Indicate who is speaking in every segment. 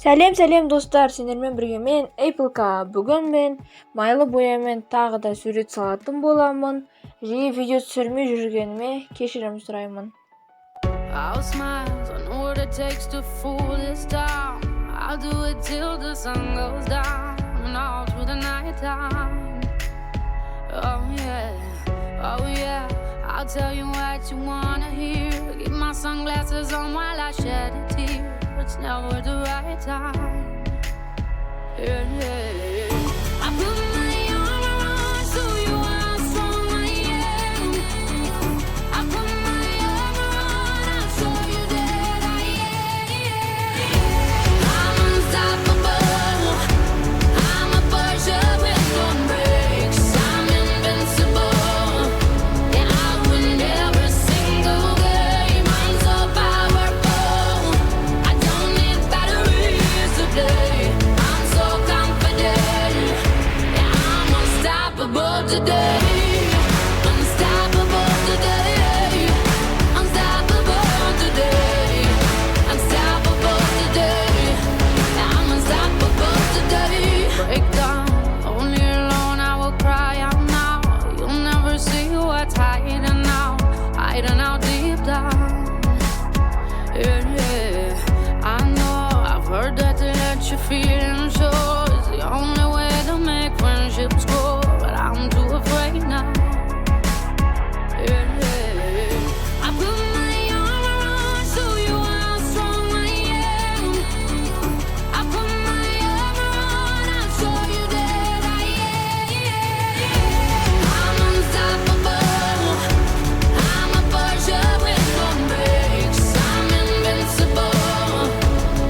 Speaker 1: Сәлем достар, сендермен бірге мен Эйплка. Бүгін мен майлы боямен тағы да сурет салатын боламын. Жиі видео түсірмей жүргеніме кешірім сұраймын.
Speaker 2: I'll smile, I know what it takes to fool this town. I'll do it till the sun goes down and all through the night time. Oh yeah, I'll tell you what you wanna hear. Keep my sunglasses on while I shed a tear. It's never the right time. Yeah. I put my arm around so you how strong I am. I put my arm around, I'll show you that I am. I'm unstoppable. I'm a Porsche with no brakes. I'm invincible. Yeah, I win every single game. I'm so powerful. I don't need batteries to play. I'm so confident. Yeah, I'm unstoppable today. Unstoppable today. Unstoppable today. Unstoppable today. Yeah, I'm unstoppable today. Break down, only alone I will cry out now. You'll never see what's hiding out deep down. Yeah. I know I've heard that to let you feel and show is the only way to make friendships grow, but I'm too afraid now. Yeah. I put my arm around, show you how strong I am. I put my arm around, I'll show you that I am. I'm unstoppable. I'm a Porsche with no brakes. I'm invincible.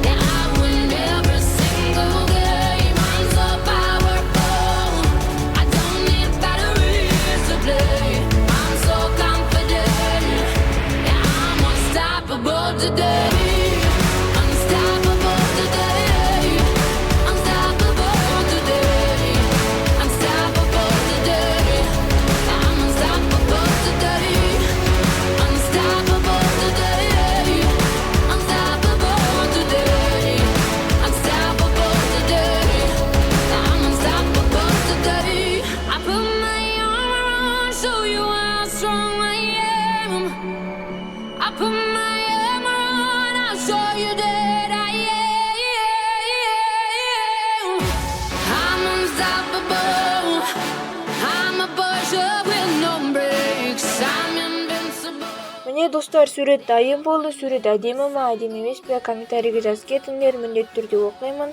Speaker 2: Yeah, I win every single game. I'm so powerful. I don't need batteries to play. I'm so confident. Yeah, I'm unstoppable today. Unstoppable today. Unstoppable today. Unstoppable today. I'm unstoppable today. Unstoppable today. Unstoppable today. Unstoppable today. I'm unstoppable today. I put my arm around, show you how strong I am. I put my arm around, I'll show you that I am. I'm unstoppable. I'm a Porsche with no brakes. I'm invincible.
Speaker 1: Міне достар, сурет дайын болды. Сурет әдемі ма, әдемі емес пе? Комментарийге жазып кетіңдер, міндетті түрде оқимын.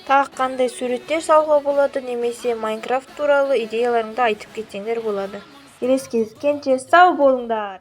Speaker 1: Тағы қандай суреттер салуға болады, немесе Майнкрафт туралы идеяларыңды айтып кетсеңдер болады. Келесі кездескенше сау болыңдар.